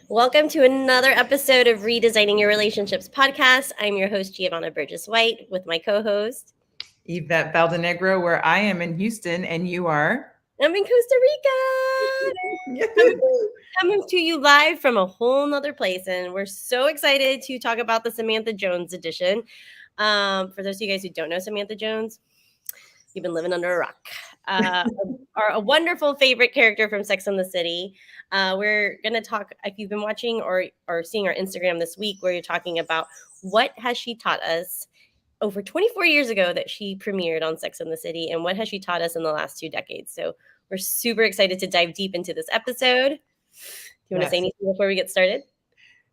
Welcome to another episode of Redesigning Your Relationships podcast. I'm your host, Giovanna Burgess White, with my co host, Yvette Valdenegro, where I am in Houston and you are. I'm in Costa Rica. Coming to you live from a whole nother place. And we're so excited to talk about the Samantha Jones edition. For those of you guys who don't know Samantha Jones, you've been living under a rock. A wonderful favorite character from Sex and the City. We're going to talk, if you've been watching or seeing our Instagram this week, where you're talking about what has she taught us over 24 years ago that she premiered on Sex and the City, and what has she taught us in the last 2 decades. So we're super excited to dive deep into this episode. Do you want to say anything before we get started?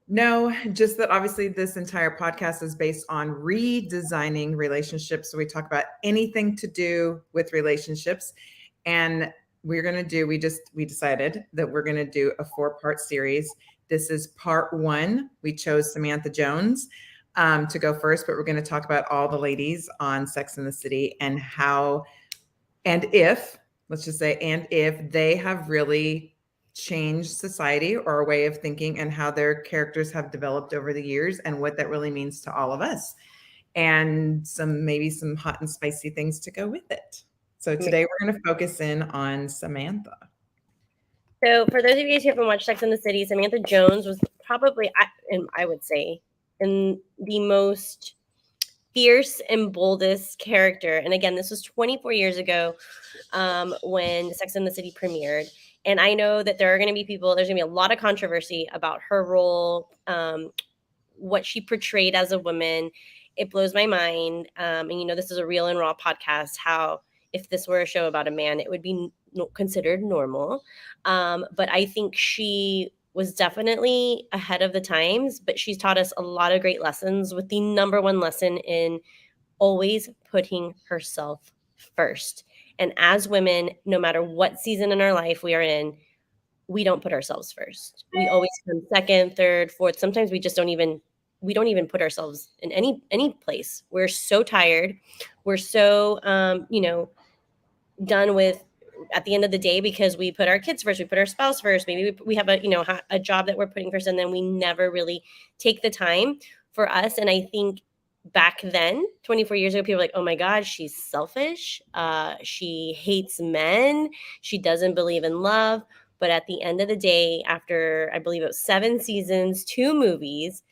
No, just that obviously this entire podcast is based on redesigning relationships. So we talk about anything to do with relationships. And we decided that we're going to do a 4-part series. This is part 1. We chose Samantha Jones to go first, but we're going to talk about all the ladies on Sex and the City and how, and if they have really changed society or our way of thinking and how their characters have developed over the years and what that really means to all of us, and maybe some hot and spicy things to go with it. So today we're going to focus in on Samantha. So for those of you guys who haven't watched Sex and the City, Samantha Jones was probably, and I would say, in the most fierce and boldest character. And again, this was 24 years ago when Sex and the City premiered. And I know that there are going to be there's going to be a lot of controversy about her role, what she portrayed as a woman. It blows my mind. And this is a real and raw podcast, how if this were a show about a man, it would be considered normal. But I think she was definitely ahead of the times, but she's taught us a lot of great lessons, with the number one lesson in always putting herself first. And as women, no matter what season in our life we are in, we don't put ourselves first. We always come second, third, fourth. Sometimes we don't even put ourselves in any place. We're so tired. We're so done with at the end of the day, because we put our kids first, we put our spouse first. Maybe we have a job that we're putting first, and then we never really take the time for us. And I think back then, 24 years ago, people were like, oh my God, she's selfish. She hates men. She doesn't believe in love. But at the end of the day, after I believe it was 7 seasons, 2 movies,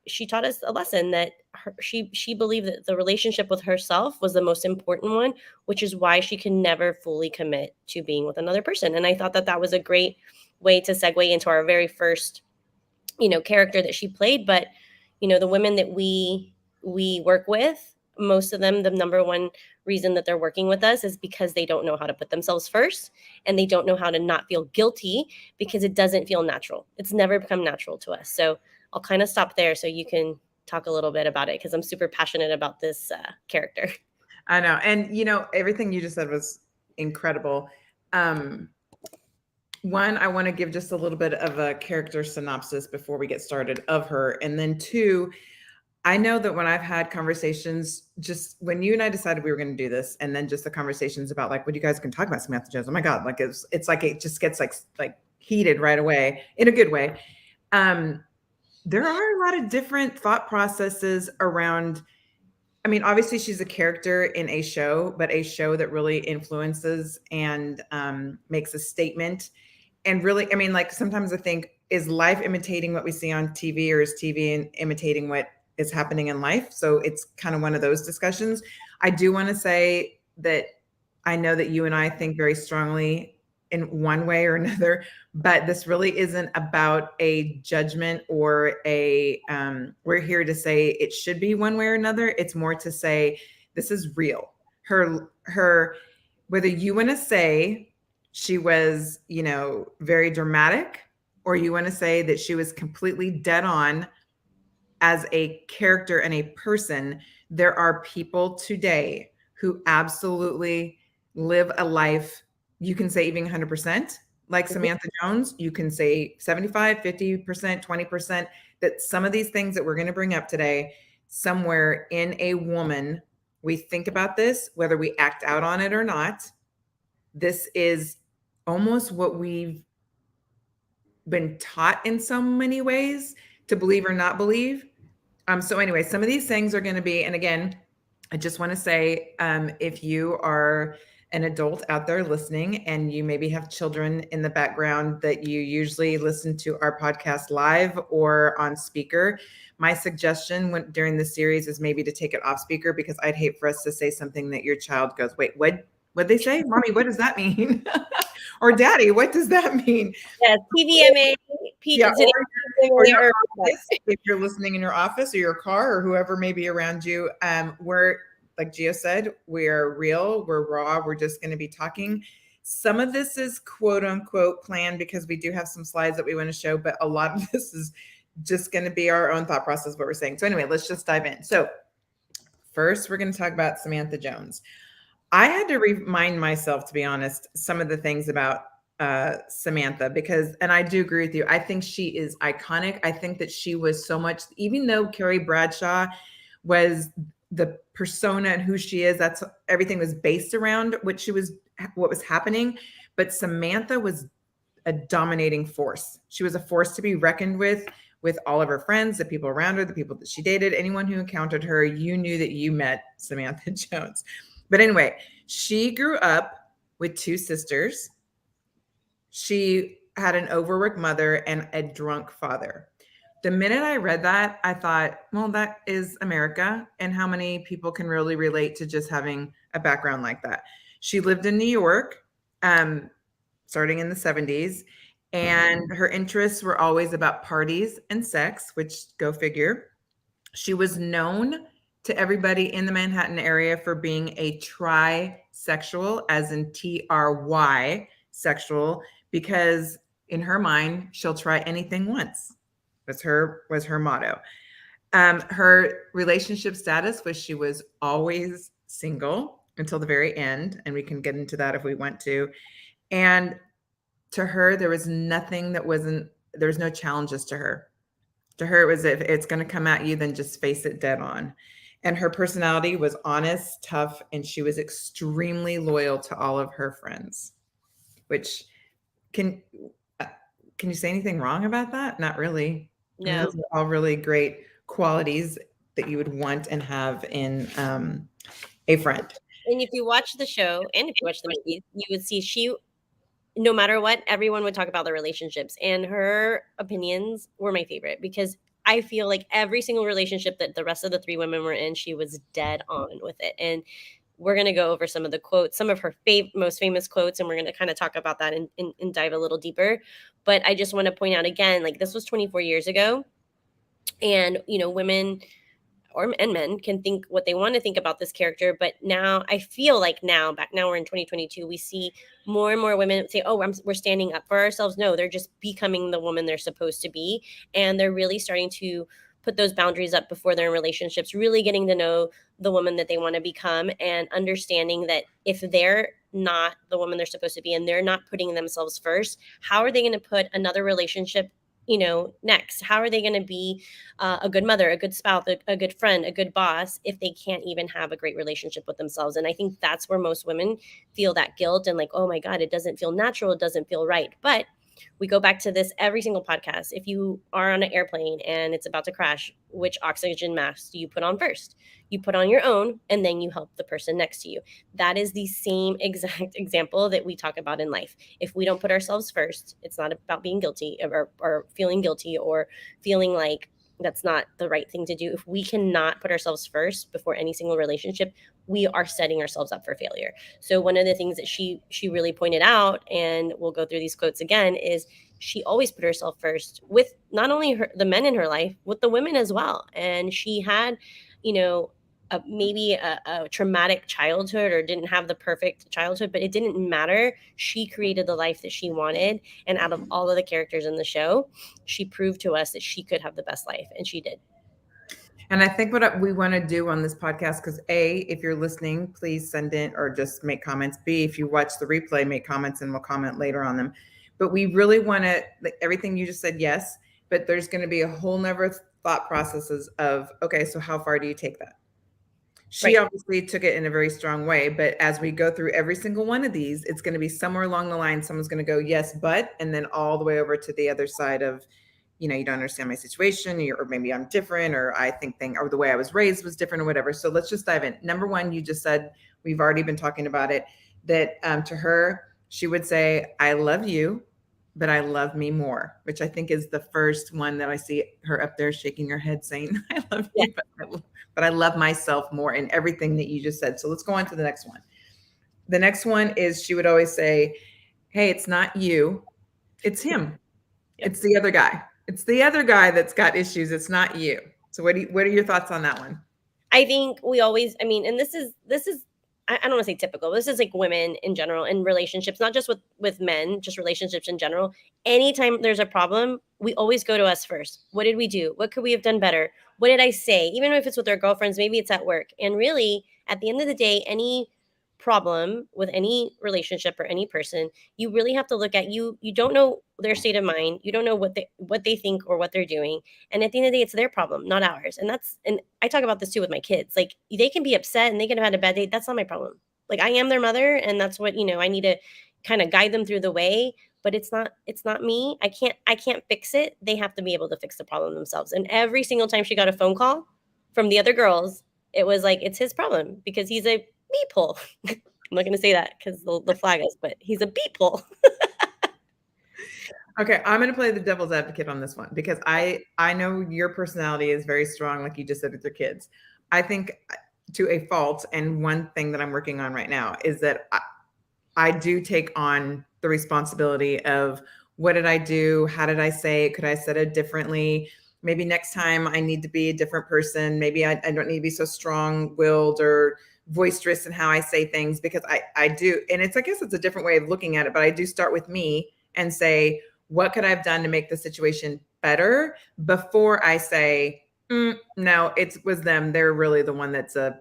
she taught us a lesson that she believed that the relationship with herself was the most important one, which is why she can never fully commit to being with another person. And I thought that was a great way to segue into our very first, character that she played. But, the women that we work with, most of them, the number one reason that they're working with us is because they don't know how to put themselves first, and they don't know how to not feel guilty, because it doesn't feel natural. It's never become natural to us. So I'll kind of stop there so you can talk a little bit about it, because I'm super passionate about this character. I know. And, everything you just said was incredible. One, I want to give just a little bit of a character synopsis before we get started of her. And then 2, I know that when I've had conversations, just when you and I decided we were going to do this, and then just the conversations about like, what you guys can talk about Samantha Jones. Oh my God. Like it's like, it just gets like heated right away in a good way. There are a lot of different thought processes around. I mean, obviously she's a character in a show, but a show that really influences and makes a statement. And really, I mean, like sometimes I think, is life imitating what we see on TV, or is TV imitating what is happening in life? So it's kind of one of those discussions. I do want to say that I know that you and I think very strongly in one way or another, but this really isn't about a judgment or we're here to say it should be one way or another. It's more to say this is real. Her, whether you want to say she was, very dramatic, or you want to say that she was completely dead on as a character and a person, there are people today who absolutely live a life, you can say even 100%, like Samantha Jones. You can say 75, 50%, 20%, that some of these things that we're going to bring up today, somewhere in a woman, we think about this, whether we act out on it or not. This is almost what we've been taught in so many ways to believe or not believe. So anyway, some of these things are going to be, and again, I just want to say, if you are an adult out there listening and you maybe have children in the background that you usually listen to our podcast live or on speaker, my suggestion during the series is maybe to take it off speaker, because I'd hate for us to say something that your child goes, wait, what'd they say? Mommy, what does that mean? Or daddy, what does that mean? Yes, TVMA, Yeah, today, or your or office, if you're listening in your office or your car or whoever may be around you. We're, like Gio said, we're real, we're raw, we're just going to be talking. Some of this is quote unquote planned because we do have some slides that we want to show, but a lot of this is just going to be our own thought process, what we're saying. So anyway, let's just dive in. So first, we're going to talk about Samantha Jones. I had to remind myself, to be honest, some of the things about Samantha, because, and I do agree with you, I think she is iconic. I think that she was so much, even though Carrie Bradshaw was the persona and who she is, that's everything was based around what was happening. But Samantha was a dominating force. She was a force to be reckoned with all of her friends, the people around her, the people that she dated, anyone who encountered her, you knew that you met Samantha Jones. But anyway, she grew up with two sisters. She had an overworked mother and a drunk father. The minute I read that, I thought, well, that is America. And how many people can really relate to just having a background like that? She lived in New York, starting in the 70s, and her interests were always about parties and sex, which go figure. She was known to everybody in the Manhattan area for being a trisexual, as in TRY sexual, because in her mind, she'll try anything once. Was her motto. Her relationship status was she was always single until the very end, and we can get into that if we want to. And to her, there was nothing that wasn't, there was no challenges to her. To her, it was, if it's going to come at you, then just face it dead on. And her personality was honest, tough, and she was extremely loyal to all of her friends. Which can can you say anything wrong about that? Not really. I mean, no. those are all really great qualities that you would want and have in a friend. And if you watch the show and if you watch the movies, you would see she, no matter what, everyone would talk about their relationships, and her opinions were my favorite because I feel like every single relationship that the rest of the three women were in, she was dead on with it. And we're going to go over some of the quotes, some of her most famous quotes, and we're going to kind of talk about that and dive a little deeper. But I just want to point out again, like, this was 24 years ago, and women and men can think what they want to think about this character. But now I feel like now we're in 2022, we see more and more women say, oh, we're standing up for ourselves. No, they're just becoming the woman they're supposed to be, and they're really starting to put those boundaries up before they're in relationships, really getting to know the woman that they want to become, and understanding that if they're not the woman they're supposed to be and they're not putting themselves first, how are they going to put another relationship next? How are they going to be a good mother, a good spouse, a good friend, a good boss, if they can't even have a great relationship with themselves? And I think that's where most women feel that guilt and like, oh my God, it doesn't feel natural, it doesn't feel right. But we go back to this every single podcast. If you are on an airplane and it's about to crash, which oxygen mask do you put on first? You put on your own, and then you help the person next to you. That is the same exact example that we talk about in life. If we don't put ourselves first, it's not about being guilty or feeling guilty or feeling like that's not the right thing to do. If we cannot put ourselves first before any single relationship, we are setting ourselves up for failure. So one of the things that she really pointed out, and we'll go through these quotes again, is she always put herself first with not only the men in her life, with the women as well. And she had, maybe a traumatic childhood or didn't have the perfect childhood, but it didn't matter. She created the life that she wanted. And out of all of the characters in the show, she proved to us that she could have the best life, and she did. And I think what we want to do on this podcast, because A, if you're listening, please send in or just make comments. B, if you watch the replay, make comments and we'll comment later on them. But we really want to, like, everything you just said, yes, but there's going to be a whole nother thought processes of, okay, so how far do you take that? She Right. obviously took it in a very strong way, but as we go through every single one of these, it's going to be somewhere along the line. Someone's going to go, yes, but, and then all the way over to the other side of, you don't understand my situation, or maybe I'm different, or I think or the way I was raised was different, or whatever. So let's just dive in. Number one, you just said, we've already been talking about it, that to her, she would say, I love you, but I love me more, which I think is the first one that I see her up there shaking her head saying, I love Yeah. you, but I love myself more, in everything that you just said. So let's go on to the next one. The next one is, she would always say, hey, it's not you, it's him. Yep. It's the other guy. It's the other guy that's got issues. It's not you. So what are your thoughts on that one? I think we always, I mean, and this is I don't want to say typical. This is like women in general in relationships, not just with men, just relationships in general. Anytime there's a problem, we always go to us first. What did we do? What could we have done better? What did I say? Even if it's with our girlfriends, maybe it's at work. And really, at the end of the day, any problem with any relationship or any person, you really have to look at, you don't know their state of mind. You don't know what they think or what they're doing. And at the end of the day, it's their problem, not ours. And I talk about this too with my kids. Like, they can be upset and they can have had a bad day. That's not my problem. Like, I am their mother, and that's what, I need to kind of guide them through the way, but it's not me. I can't fix it. They have to be able to fix the problem themselves. And every single time she got a phone call from the other girls, it was like, it's his problem because he's a beephole. I'm not going to say that because they'll flag us, but he's a beephole. Okay, I'm going to play the devil's advocate on this one, because I know your personality is very strong, like you just said, with your kids. I think to a fault, and one thing that I'm working on right now is that I do take on the responsibility of, what did I do? How did I say it? Could I said it differently? Maybe next time I need to be a different person. Maybe I don't need to be so strong willed or boisterous in how I say things, because I do. And I guess it's a different way of looking at it, but I do start with me and say, what could I have done to make the situation better, before I say, no, it was them. They're really the one that's a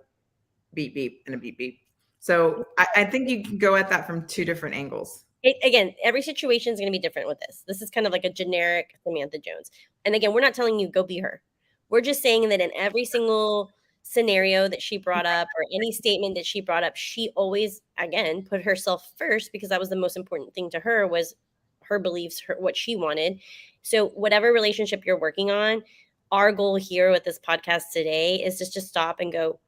beep, beep and a beep, beep. So I think you can go at that from two different angles. Again, every situation is going to be different with this. This is kind of like a generic Samantha Jones. And again, we're not telling you go be her. We're just saying that in every single scenario that she brought up, or any statement that she brought up, she always, again, put herself first, because that was the most important thing to her, was her beliefs, what she wanted. So whatever relationship you're working on, our goal here with this podcast today is just to stop and go,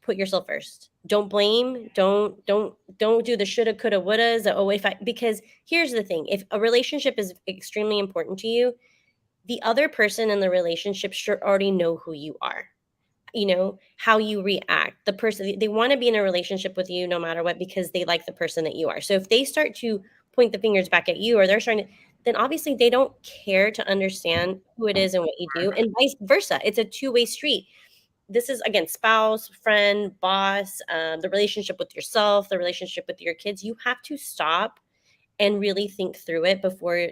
put yourself first. Don't blame. Don't do the shoulda, coulda, wouldas. Oh, if I, because here's the thing: if a relationship is extremely important to you, the other person in the relationship should already know who you are. How you react. The person, they want to be in a relationship with you no matter what, because they like the person that you are. So if they start to point the fingers back at you, or they're trying to, then obviously they don't care to understand who it is and what you do, and vice versa. It's a two-way street. This is, again, spouse, friend, boss, the relationship with yourself, the relationship with your kids. You have to stop and really think through it before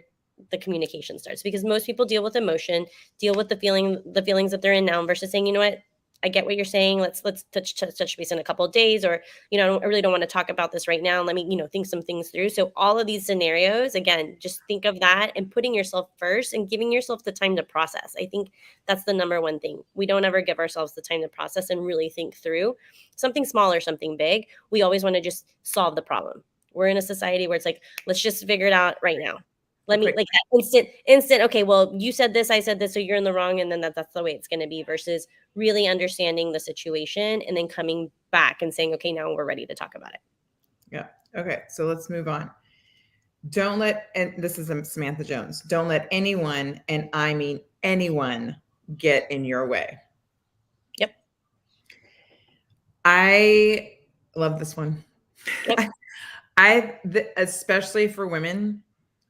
the communication starts, because most people deal with emotion, deal with the feelings that they're in now, versus saying, you know what, I get what you're saying. Let's touch base in a couple of days, or I really don't want to talk about this right now. Let me think some things through. So all of these scenarios, again, just think of that and putting yourself first and giving yourself the time to process. I think that's the number one thing. We don't ever give ourselves the time to process and really think through something small or something big. We always want to just solve the problem. We're in a society where it's like, let's just figure it out right now. Let me, Quick. like, that instant. Okay, well, you said this, I said this, so you're in the wrong, and then that's the way it's going to be. Versus really understanding the situation and then coming back and saying, okay, now we're ready to talk about it. Yeah. Okay. So let's move on. Don't let, and this is Samantha Jones, don't let anyone, and I mean anyone, get in your way. Yep. I love this one. Yep. Especially for women,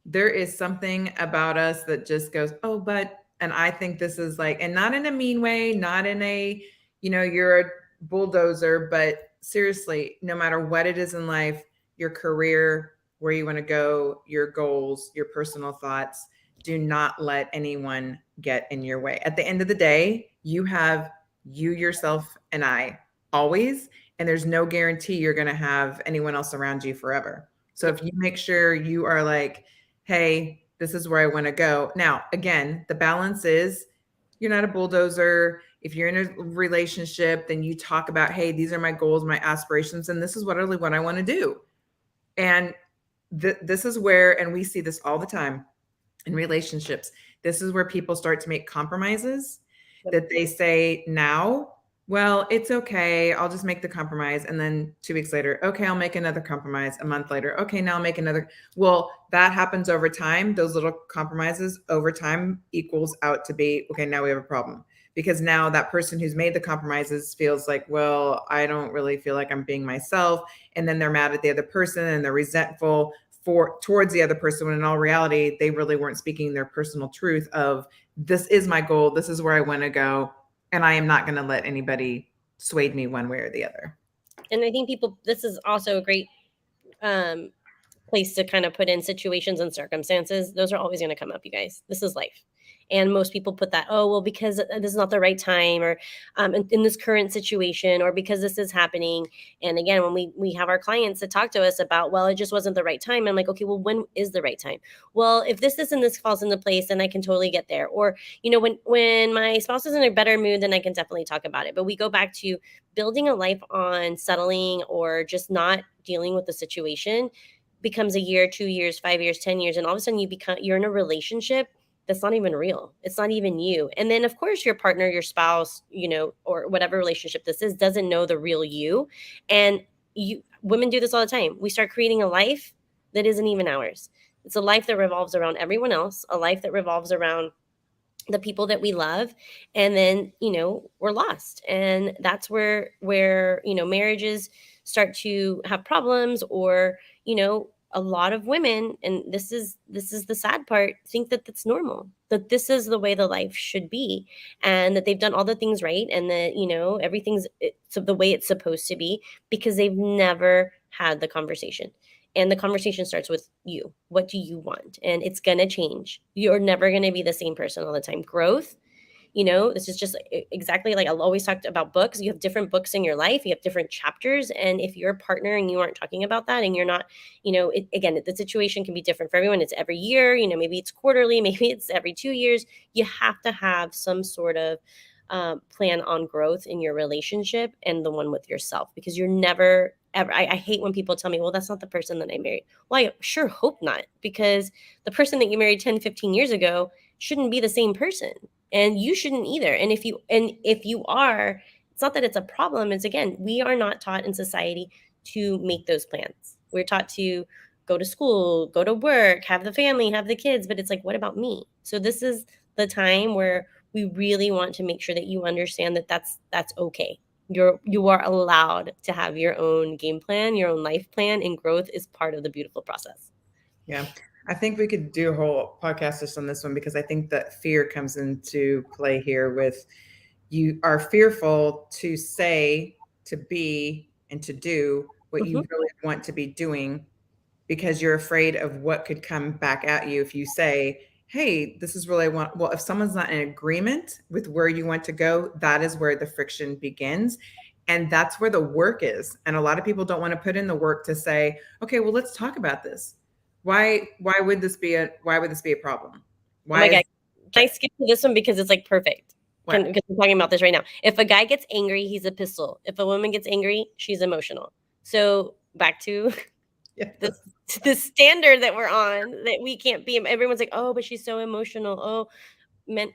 there is something about us that just goes, oh, but, and I think this is like, and not in a mean way, not in a, you're a bulldozer, but seriously, no matter what it is in life, your career, where you want to go, your goals, your personal thoughts, do not let anyone get in your way. At the end of the day, you have you, yourself, and I always, and there's no guarantee you're going to have anyone else around you forever. So if you make sure you are like, hey, this is where I want to go. Now, again, the balance is, you're not a bulldozer. If you're in a relationship, then you talk about, hey, these are my goals, my aspirations, and this is what I want to do. And this is where, and we see this all the time in relationships, this is where people start to make compromises that they say now, well, it's okay, I'll just make the compromise. And then 2 weeks later, okay, I'll make another compromise. A month later, okay, now I'll make another. Well, that happens over time. Those little compromises over time equals out to be, okay, now we have a problem. Because now that person who's made the compromises feels like, well, I don't really feel like I'm being myself. And then they're mad at the other person and they're resentful towards the other person, when in all reality, they really weren't speaking their personal truth of, this is my goal, this is where I want to go, and I am not going to let anybody sway me one way or the other. And I think this is also a great place to kind of put in situations and circumstances. Those are always going to come up, you guys. This is life. And most people put that, oh, well, because this is not the right time, or in this current situation, or because this is happening. And again, when we have our clients that talk to us about, well, it just wasn't the right time. I'm like, okay, well, when is the right time? Well, if this and this falls into place, then I can totally get there. Or, when my spouse is in a better mood, then I can definitely talk about it. But we go back to building a life on settling or just not dealing with the situation becomes a year, 2 years, 5 years, 10 years. And all of a sudden you're in a relationship that's not even real. It's not even you. And then of course your partner, your spouse, or whatever relationship this is, doesn't know the real you. And women do this all the time. We start creating a life that isn't even ours. It's a life that revolves around everyone else, a life that revolves around the people that we love. And then, we're lost. And that's where, marriages start to have problems, or, a lot of women, and this is the sad part, think that that's normal, that this is the way the life should be, and that they've done all the things right, and that everything's the way it's supposed to be, because they've never had the conversation. And the conversation starts with you. What do you want? And it's going to change. You're never going to be the same person all the time. Growth, this is just exactly like I always talked about books. You have different books in your life. You have different chapters. And if you're a partner and you aren't talking about that, and you're not, again, the situation can be different for everyone. It's every year, maybe it's quarterly, maybe it's every 2 years. You have to have some sort of plan on growth in your relationship and the one with yourself, because you're never ever. I hate when people tell me, well, that's not the person that I married. Well, I sure hope not, because the person that you married 10, 15 years ago shouldn't be the same person, and you shouldn't either. And if you are, it's not that it's a problem. It's, again, we are not taught in society to make those plans. We're taught to go to school, go to work, have the family, have the kids, but it's like, what about me? So this is the time where we really want to make sure that you understand that that's okay. You are allowed to have your own game plan, your own life plan, and growth is part of the beautiful process. Yeah. I think we could do a whole podcast just on this one, because I think that fear comes into play here. With, you are fearful to say, to be, and to do what you really want to be doing, because you're afraid of what could come back at you if you say, hey, this is really want. Well, if someone's not in agreement with where you want to go, that is where the friction begins. And that's where the work is. And a lot of people don't want to put in the work to say, okay, well, let's talk about this. Why would this be a problem? Why? Oh my God. Can I skip to this one, because it's like perfect? Because we're talking about this right now. If a guy gets angry, he's a pistol. If a woman gets angry, she's emotional. So back to the standard that we're on, that we can't be. Everyone's like, oh, but she's so emotional. Oh, men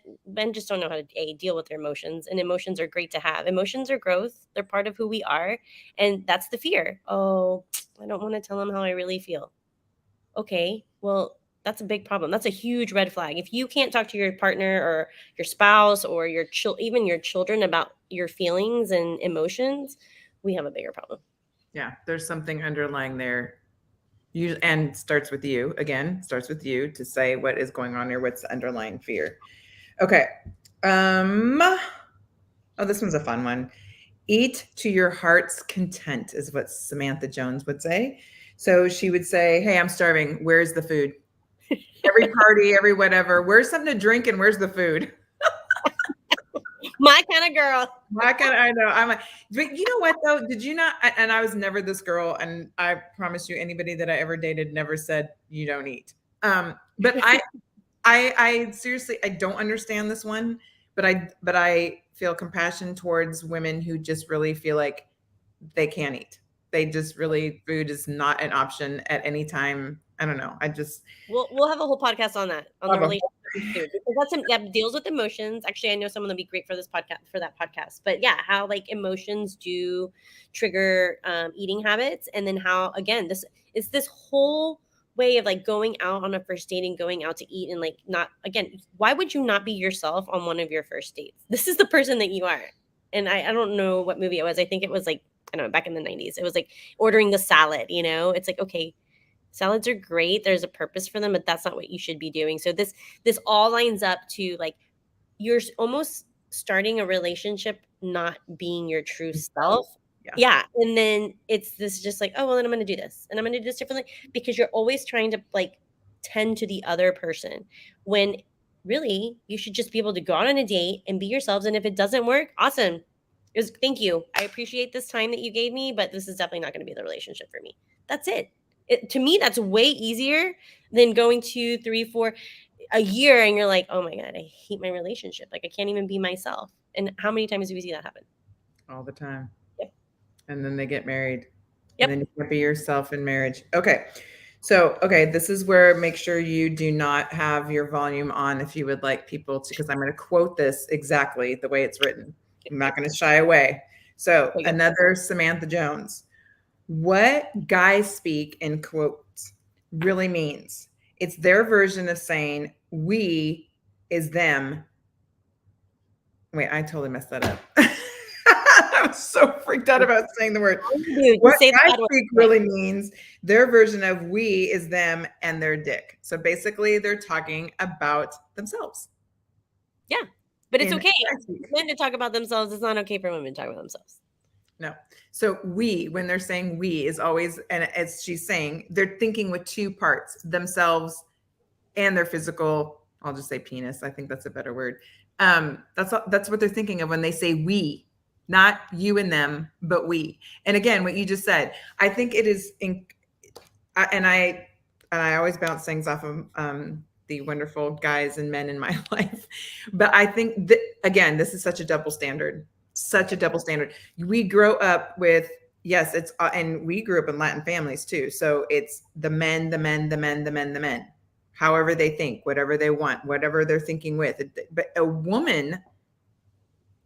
just don't know how to deal with their emotions, and emotions are great to have. Emotions are growth. They're part of who we are. And that's the fear. Oh, I don't want to tell him how I really feel. Okay, well, that's a big problem. That's a huge red flag. If you can't talk to your partner or your spouse or even your children about your feelings and emotions, we have a bigger problem. Yeah, there's something underlying there. And starts with you to say what is going on here, what's the underlying fear. Okay. Oh, this one's a fun one. Eat to your heart's content is what Samantha Jones would say. So she would say, hey, I'm starving. Where's the food? Every party, every whatever. Where's something to drink and where's the food? My kind of girl. I know. I'm like, but you know what though? Did you not? And I was never this girl. And I promise you, anybody that I ever dated never said you don't eat. But I seriously, I don't understand this one. But I feel compassion towards women who just really feel like they can't eat. They just really, food is not an option at any time. I don't know. I just We'll have a whole podcast on that, on the love relationship with food, because that deals with emotions. Actually, I know someone that'd be great for this podcast, for that podcast. But yeah, how like emotions do trigger eating habits, and then how, again, this is this whole way of like going out on a first date and going out to eat, and like, not, again, why would you not be yourself on one of your first dates? This is the person that you are. And I don't know what movie it was. I think it was like, I don't know, back in the 90s. It was like ordering the salad, you know? It's like, okay, salads are great. There's a purpose for them, but that's not what you should be doing. So this all lines up to like, you're almost starting a relationship not being your true self. Yeah. Yeah. And then it's this just like, oh, well, then I'm going to do this and I'm going to do this differently, because you're always trying to like tend to the other person, when really you should just be able to go out on a date and be yourselves. And if it doesn't work, awesome. Thank you. I appreciate this time that you gave me, but this is definitely not going to be the relationship for me. That's it. To me, that's way easier than going 2, 3, 4 a year and you're like, oh my God, I hate my relationship. Like, I can't even be myself. And how many times do we see that happen? all the time. Yep. And then they get married. Yep. And then you can't be yourself in marriage. Okay. So, okay, this is where make sure you do not have your volume on if you would like people to, because I'm going to quote this exactly the way it's written. I'm not going to shy away. So, Okay. another Samantha Jones. What guys speak in quotes really means, it's their version of saying we is them. Wait, I totally messed that up. I was so freaked out about saying the word. Dude, What say guys that speak really means their version of we is them and their dick. So basically, they're talking about themselves. Yeah, but it's In okay guy speak. for men to talk about themselves. It's not okay for women to talk about themselves. No. So we, when they're saying we, is always, and as she's saying, they're thinking with two parts, themselves and their physical, I'll just say penis. I think that's a better word. That's what they're thinking of when they say we, not you and them, but we. And again, what you just said, I think it is, and I always bounce things off of the wonderful guys and men in my life. But I think that, again, this is such a double standard. Such a double standard. We grow up with, yes, it's and we grew up in Latin families too. So it's the men, the men, the men, the men, the men. However they think, whatever they want, whatever they're thinking with. But a woman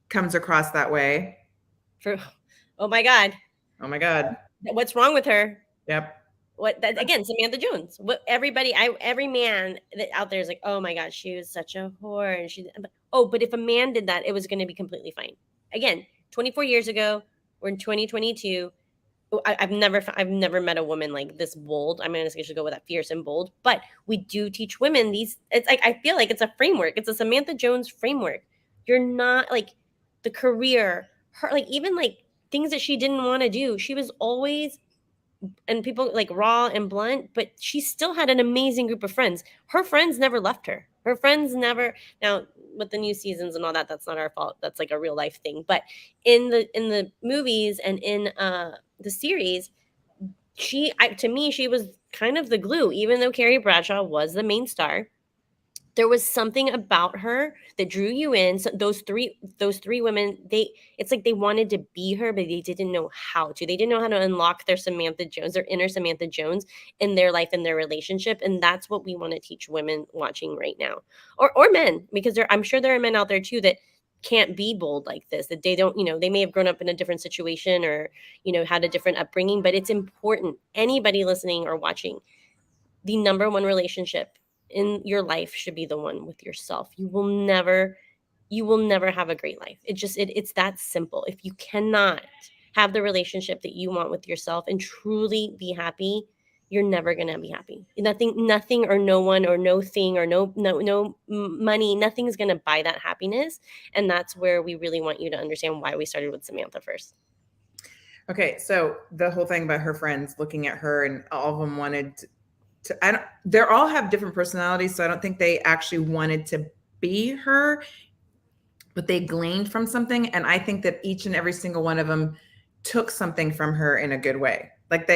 comes across that way. Oh my God. Oh my God. What's wrong with her? Yep. What that, again, Samantha Jones. What every man that out there is like, oh my gosh, she was such a whore, and but if a man did that, it was going to be completely fine. Again, 24 years ago, we're in 2022. I've never met a woman like this bold. I'm going to go with that, fierce and bold. But we do teach women these. It's like, I feel like it's a framework. It's a Samantha Jones framework. You're not like the career, her, like even like things that she didn't want to do. She was always, and people like raw and blunt, but she still had an amazing group of friends. Her friends never left her. Her friends never. Now with the new seasons and all that, that's not our fault. That's like a real life thing. But in the movies and in the series, to me, she was kind of the glue. Even though Carrie Bradshaw was the main star, there was something about her that drew you in. So those three women, it's like they wanted to be her, but they didn't know how to. They didn't know how to unlock their Samantha Jones, their inner Samantha Jones in their life and their relationship. And that's what we want to teach women watching right now, or men, because I'm sure there are men out there too that can't be bold like this, that they don't, they may have grown up in a different situation or, had a different upbringing, but it's important. Anybody listening or watching, the number one relationship in your life should be the one with yourself. You will never have a great life. It's that simple. If you cannot have the relationship that you want with yourself and truly be happy, you're never going to be happy. Nothing or no one or no thing or no money, nothing's going to buy that happiness. And that's where we really want you to understand why we started with Samantha first. Okay. So the whole thing about her friends looking at her, and all of them wanted they all have different personalities. So I don't think they actually wanted to be her, but they gleaned from something. And I think that each and every single one of them took something from her in a good way. Like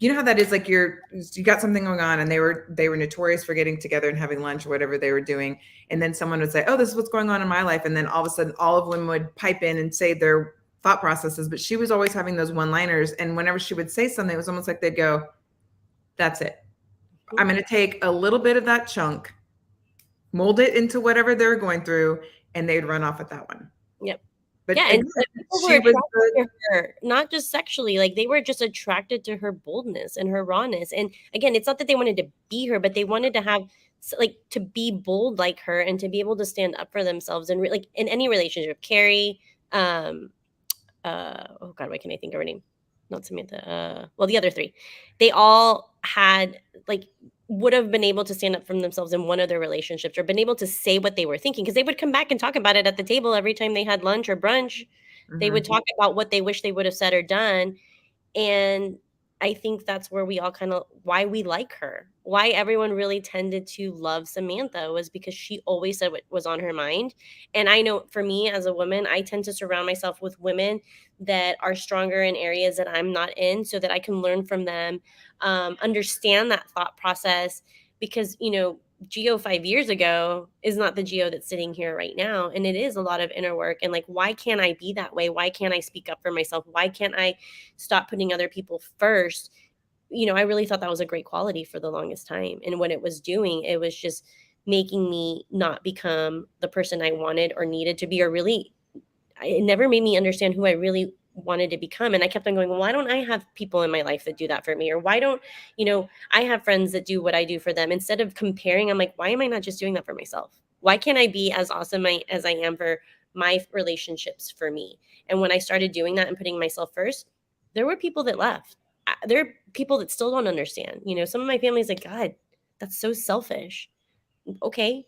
you know how that is, like you got something going on and they were notorious for getting together and having lunch or whatever they were doing, and then someone would say, oh, this is what's going on in my life, and then all of a sudden all of them would pipe in and say their thought processes, but she was always having those one-liners, and whenever she would say something, it was almost like they'd go, that's it, I'm going to take a little bit of that chunk, mold it into whatever they're going through, and they'd run off with that one. Yep. But Yeah, again, and the people were she was attracted to her, not just sexually, like, they were just attracted to her boldness and her rawness, and again, it's not that they wanted to be her, but they wanted to have like, to be bold like her and to be able to stand up for themselves and like, in any relationship. Carrie, oh god, why can't I think of her name? Not Samantha, well, the other 3. They all had, like, would have been able to stand up for themselves in one of their relationships or been able to say what they were thinking, because they would come back and talk about it at the table every time they had lunch or brunch. They would talk about what they wish they would have said or done, and I think that's where we all kind of, why we like her, why everyone really tended to love Samantha, was because she always said what was on her mind. And I know for me as a woman, I tend to surround myself with women that are stronger in areas that I'm not in, so that I can learn from them, understand that thought process, because, Geo 5 years ago is not the Geo that's sitting here right now. And it is a lot of inner work. And like, why can't I be that way? Why can't I speak up for myself? Why can't I stop putting other people first? I really thought that was a great quality for the longest time. And what it was doing, it was just making me not become the person I wanted or needed to be, or really, it never made me understand who I really wanted to become. And I kept on going, well, why don't I have people in my life that do that for me? Or why don't, I have friends that do what I do for them? Instead of comparing, I'm like, why am I not just doing that for myself? Why can't I be as awesome as I am for my relationships for me? And when I started doing that and putting myself first, there were people that left. There are people that still don't understand. Some of my family's like, God, that's so selfish. Okay,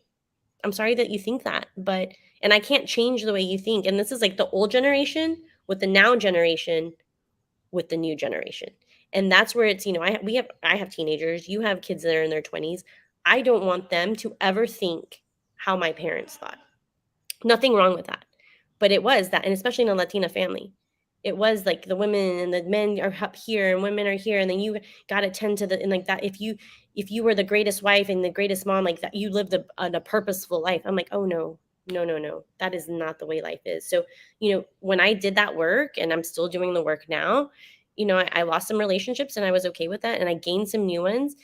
I'm sorry that you think that, but and I can't change the way you think. And this is like the old generation with the now generation with the new generation. And that's where it's, I have teenagers, you have kids that are in their 20s. I don't want them to ever think how my parents thought. Nothing wrong with that. But it was that, and especially in a Latina family, it was like the women and the men are up here and women are here, and then you got to tend to and like that. If you were the greatest wife and the greatest mom, like that, you lived a purposeful life. I'm like, oh no, no, no, no, that is not the way life is. So, when I did that work, and I'm still doing the work now, I lost some relationships and I was okay with that, and I gained some new ones.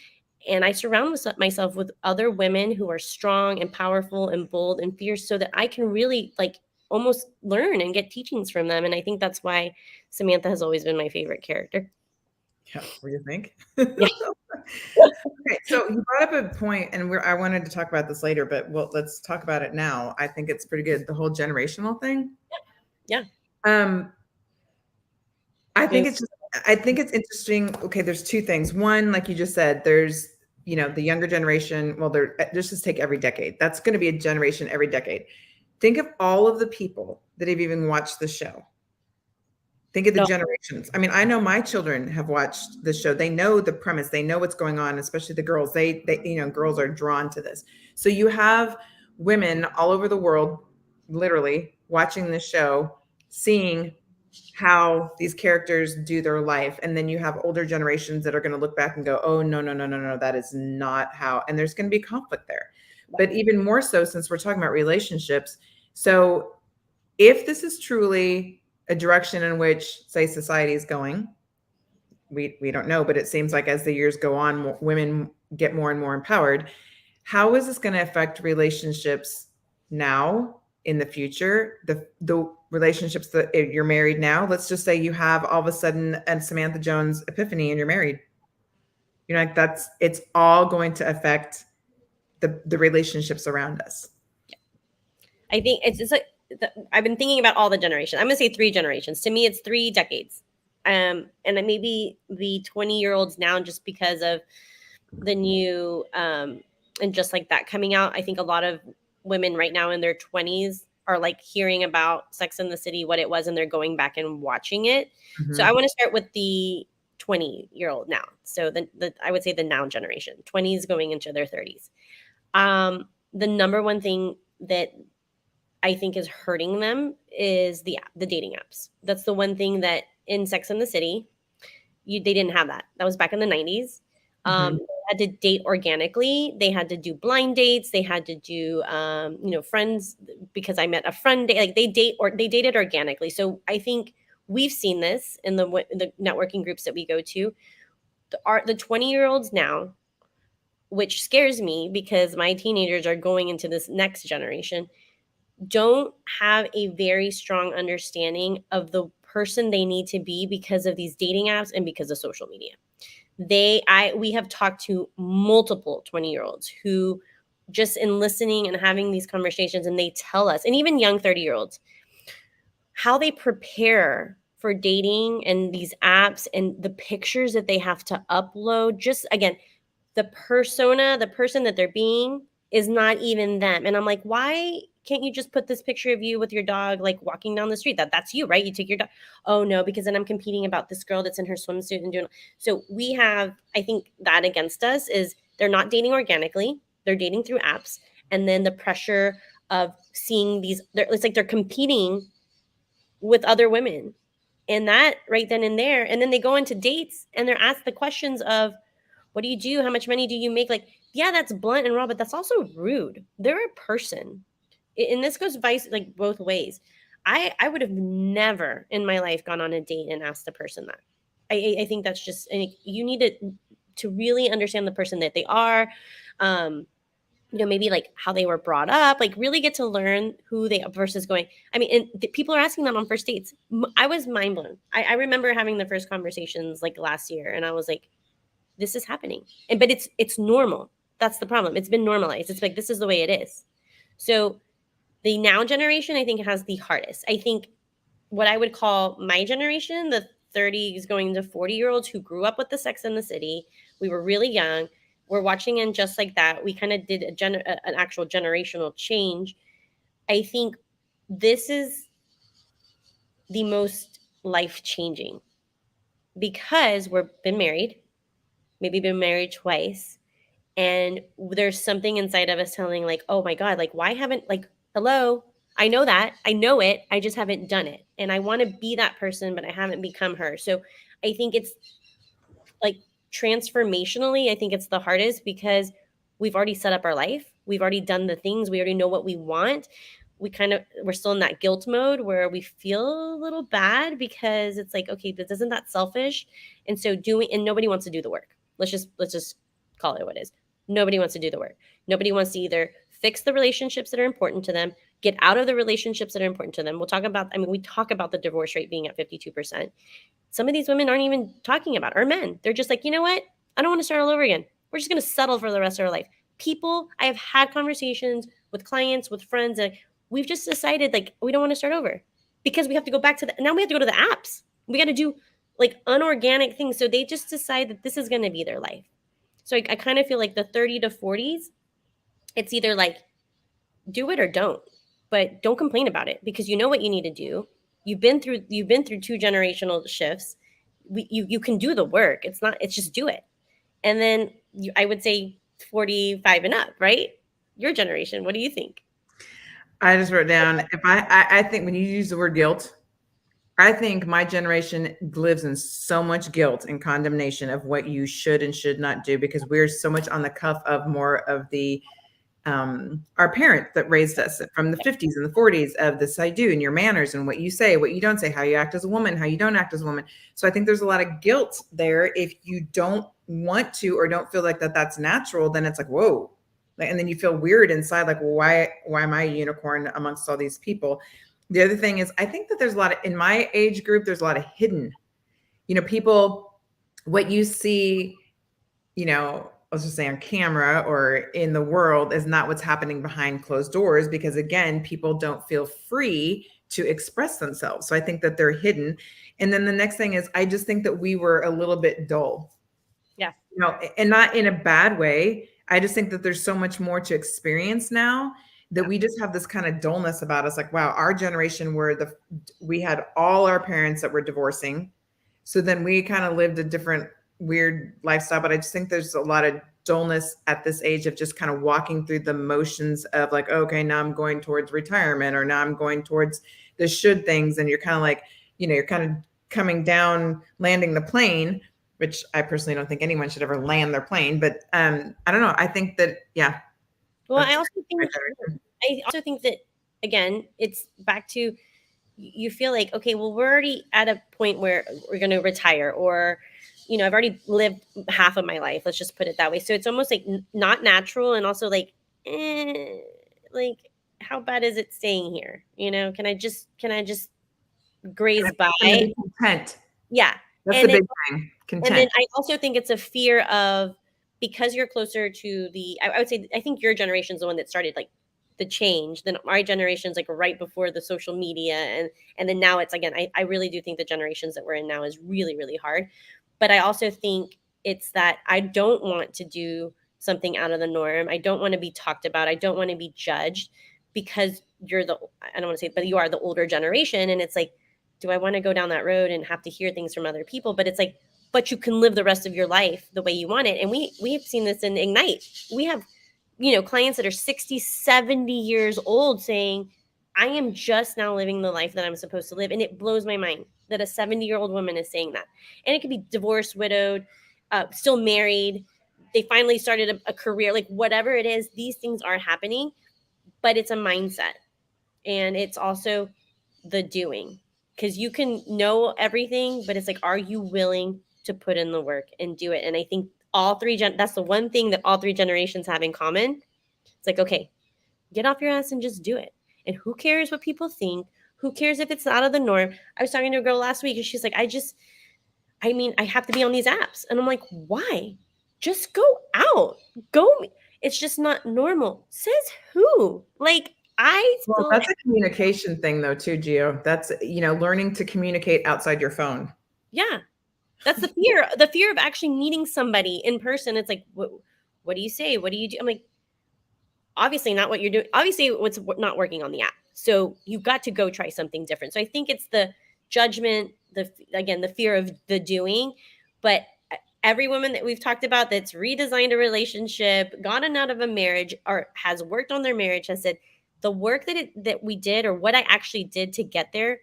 And I surround myself with other women who are strong and powerful and bold and fierce, so that I can really like almost learn and get teachings from them. And I think that's why Samantha has always been my favorite character. Yeah, what do you think? Yeah. Okay, so you brought up a point, and I wanted to talk about this later, but let's talk about it now. I think it's pretty good, the whole generational thing. Yeah. Um, I think it's interesting. Okay, there's 2 things. One, like you just said, there's the younger generation. Well, let's just take every decade. That's going to be a generation every decade. Think of all of the people that have even watched the show. Think of the No. generations. I mean, I know my children have watched the show. They know the premise. They know what's going on, especially the girls. They girls are drawn to this. So you have women all over the world, literally watching this show, seeing how these characters do their life. And then you have older generations that are going to look back and go, oh, no, no, no, no, no, that is not how. And there's going to be conflict there. But even more so, since we're talking about relationships. So if this is truly a direction in which, say, society is going, we don't know, but it seems like as the years go on, women get more and more empowered. How is this going to affect relationships now, in the future? The relationships that you're married now, let's just say you have all of a sudden a Samantha Jones epiphany and you're married. Like it's all going to affect the relationships around us. I think it's like, I've been thinking about all the generations. I'm going to say 3 generations. To me, it's 3 decades. And then maybe the 20-year-olds now, just because of the new, and just like that coming out, I think a lot of women right now in their 20s are like hearing about Sex and the City, what it was, and they're going back and watching it. Mm-hmm. So I want to start with the 20-year-old now. So I would say the now generation, 20s going into their 30s. The number one thing that I think is hurting them is the dating apps. That's the one thing that in Sex and the City, they didn't have that. That was back in the 90s. Mhm. They had to date organically. They had to do blind dates. They had to do, friends, because I met a friend. Like they dated organically. So I think we've seen this in the networking groups that we go to. The 20-year-olds now, which scares me because my teenagers are going into this next generation, don't have a very strong understanding of the person they need to be because of these dating apps and because of social media. We have talked to multiple 20-year-olds who, just in listening and having these conversations, and they tell us, and even young 30-year-olds, how they prepare for dating and these apps and the pictures that they have to upload. Just again, the persona, the person that they're being is not even them. And I'm like, why can't you just put this picture of you with your dog, like walking down the street? That's you, right? You take your dog. Oh no, because then I'm competing about this girl that's in her swimsuit and doing. So we have, I think that against us is they're not dating organically. They're dating through apps. And then the pressure of seeing it's like they're competing with other women. And that right then and there. And then they go into dates and they're asked the questions of, what do you do? How much money do you make? Like, yeah, that's blunt and raw, but that's also rude. They're a person. And this goes like both ways. I would have never in my life gone on a date and asked the person that. I think that's just, you need to really understand the person that they are. Maybe like how they were brought up, like really get to learn who they versus going. I mean, and people are asking that on first dates. I was mind blown. I remember having the first conversations like last year, and I was like, this is happening. But it's normal. That's the problem. It's been normalized. It's like, this is the way it is. So the now generation, I think, has the hardest. I think what I would call my generation, the 30s going to 40-year-olds who grew up with the Sex and the City. We were really young. We're watching, and just like that, we kind of did an actual generational change. I think this is the most life changing because we've been married, maybe been married twice, and there's something inside of us telling, like, oh my god, like, why haven't, like, hello, I know that, I know it, I just haven't done it, and I want to be that person, but I haven't become her. So I think it's like, transformationally, I think it's the hardest because we've already set up our life, we've already done the things, we already know what we want. We're still in that guilt mode where we feel a little bad because it's like, okay, this isn't that selfish. And so nobody wants to do the work. Let's just call it what it is. Nobody wants to do the work. Nobody wants to either fix the relationships that are important to them, get out of the relationships that are important to them. We talk about the divorce rate being at 52%. Some of these women aren't even talking about, or men. They're just like, you know what? I don't want to start all over again. We're just going to settle for the rest of our life. I have had conversations with clients, with friends, and we've just decided, like, we don't want to start over because we have to go back now we have to go to the apps. We got to do like unorganic things. So they just decide that this is going to be their life. So I kind of feel like the 30 to 40s, it's either like, do it or don't, but don't complain about it because you know what you need to do. You've been through two generational shifts. You can do the work. It's just do it. And then I would say 45 and up, right? Your generation. What do you think? I just wrote down, if I think when you use the word guilt, I think my generation lives in so much guilt and condemnation of what you should and should not do because we're so much on the cuff of more of the our parents that raised us from the 50s and the 40s of this I do and your manners and what you say, what you don't say, how you act as a woman, how you don't act as a woman. So I think there's a lot of guilt there. If you don't want to or don't feel like that's natural, then it's like, whoa. And then you feel weird inside, like, well, why am I a unicorn amongst all these people? The other thing is, I think that there's a lot of, in my age group, there's a lot of hidden, people, what you see, let's just say on camera or in the world is not what's happening behind closed doors because again, people don't feel free to express themselves. So I think that they're hidden. And then the next thing is I just think that we were a little bit dull. Yeah. And not in a bad way. I just think that there's so much more to experience now that we just have this kind of dullness about us. Like, wow, our generation we had all our parents that were divorcing. So then we kind of lived a different weird lifestyle, but I just think there's a lot of dullness at this age of just kind of walking through the motions of like, okay, now I'm going towards retirement or now I'm going towards the should things. And you're kind of like, you're kind of coming down, landing the plane. which I personally don't think anyone should ever land their plane. But I don't know. I think that, yeah. Well, That's my I also think that again, it's back to you feel like, okay, well, we're already at a point where we're going to retire, or I've already lived half of my life, let's just put it that way. So it's almost like not natural, and also like like how bad is it staying here? Can I just graze by? gonna be content. Yeah. That's the And then big thing. and then Content. I also think it's a fear of, because you're closer to I would say, I think your generation's the one that started like the change. Then my generation's like right before the social media, and then now it's again, I really do think the generations that we're in now is really, really hard. But I also think it's that I don't want to do something out of the norm. I don't want to be talked about. I don't want to be judged, because I don't want to say it, but you are the older generation. And it's like, do I want to go down that road and have to hear things from other people? But it's like, but you can live the rest of your life the way you want it. And we've seen this in Ignite. We have, clients that are 60, 70 years old saying, I am just now living the life that I'm supposed to live. And it blows my mind that a 70-year-old woman is saying that. And it could be divorced, widowed, still married. They finally started a career, like whatever it is, these things are happening, but it's a mindset. And it's also the doing, because you can know everything, but it's like, are you willing to put in the work and do it? And I think that's the one thing that all three generations have in common. It's like, okay, get off your ass and just do it. And who cares what people think? Who cares if it's out of the norm? I was talking to a girl last week, and she's like, I have to be on these apps. And I'm like, why? Just go out. Go. It's just not normal. Says who? Like, Well, that's a communication thing though, too, Gio. That's, learning to communicate outside your phone. Yeah. That's the fear of actually meeting somebody in person. It's like, what do you say? What do you do? I'm like, obviously not what you're doing. Obviously what's not working on the app. So you've got to go try something different. So I think it's the judgment, the fear of the doing. But every woman that we've talked about that's redesigned a relationship, gotten out of a marriage, or has worked on their marriage, has said the work that we did, or what I actually did to get there,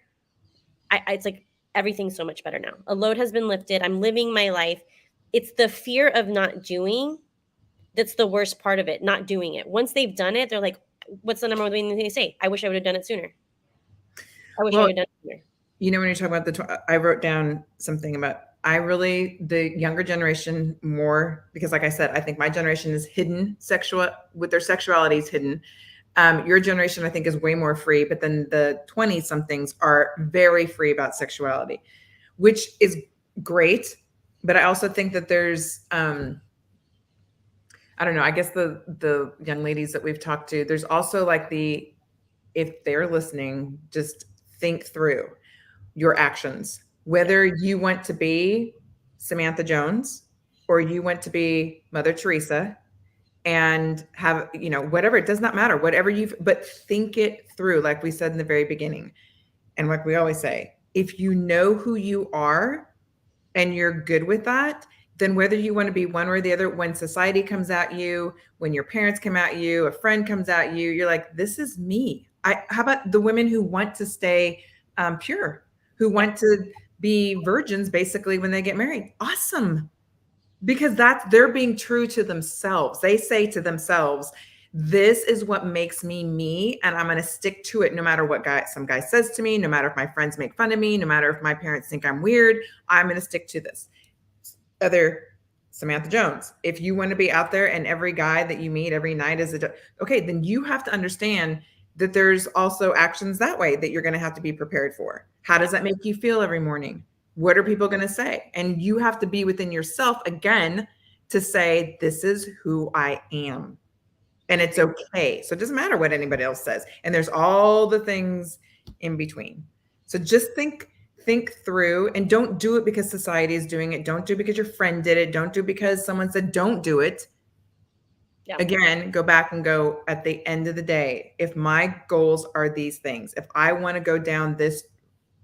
it's like everything's so much better now. A load has been lifted. I'm living my life. It's the fear of not doing that's the worst part of it, not doing it. Once they've done it, they're like, what's the number one thing they say? I wish I would have done it sooner. I wish I would have done it sooner. When you're talking about I wrote down something about, the younger generation more, because like I said, I think my generation is hidden with their sexuality is hidden. Your generation, I think, is way more free, but then the 20 somethings are very free about sexuality, which is great. But I also think that there's, I don't know, I guess the young ladies that we've talked to, there's also like if they're listening, just think through your actions, whether you want to be Samantha Jones or you want to be Mother Teresa and have, whatever, it does not matter, but think it through. Like we said in the very beginning, and like we always say, if you know who you are and you're good with that, then whether you want to be one or the other, when society comes at you, when your parents come at you, a friend comes at you, you're like, this is me. How about the women who want to stay pure, who want to be virgins basically when they get married? Awesome. Because they're being true to themselves. They say to themselves, this is what makes me me, and I'm going to stick to it no matter what some guy says to me, no matter if my friends make fun of me, no matter if my parents think I'm weird, I'm going to stick to this. Other Samantha Jones, if you want to be out there and every guy that you meet every night is okay, then you have to understand that there's also actions that way that you're going to have to be prepared for. How does that make you feel every morning? What are people going to say? And you have to be within yourself again to say, this is who I am. And it's okay. So it doesn't matter what anybody else says. And there's all the things in between. So just think through, and don't do it because society is doing it. Don't do it because your friend did it. Don't do it because someone said don't do it. Yeah. Again, go back and go, at the end of the day, if my goals are these things, if I want to go down this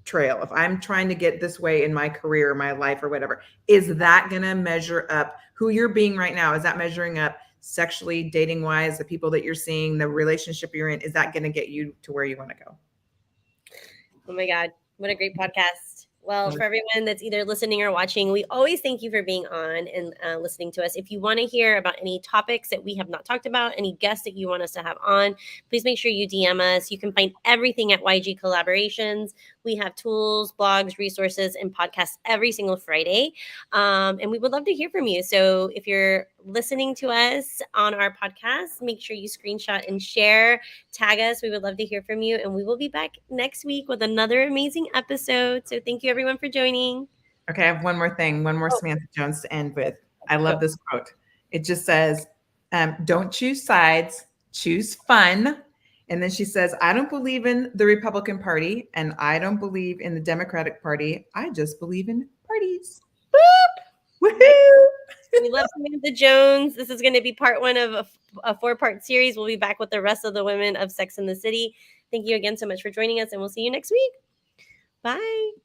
trail, if I'm trying to get this way in my career, my life, or whatever, is that going to measure up who you're being right now? Is that measuring up sexually, dating wise, the people that you're seeing, the relationship you're in? Is that going to get you to where you want to go? Oh my God. What a great podcast. Well, for everyone that's either listening or watching, we always thank you for being on and listening to us. If you want to hear about any topics that we have not talked about, any guests that you want us to have on, please make sure you DM us. You can find everything at YG Collaborations. We have tools, blogs, resources, and podcasts every single Friday. And we would love to hear from you. So if you're listening to us on our podcast, make sure you screenshot and share, tag us. We would love to hear from you. And we will be back next week with another amazing episode. So thank you everyone for joining. Okay, I have one more thing, one more Samantha Jones to end with. I love this quote. It just says, don't choose sides, choose fun. And then she says, I don't believe in the Republican Party and I don't believe in the Democratic Party. I just believe in parties. Whoop! Woohoo! We love Samantha Jones. This is going to be part one of a 4-part series. We'll be back with the rest of the women of Sex and the City. Thank you again so much for joining us, and we'll see you next week. Bye.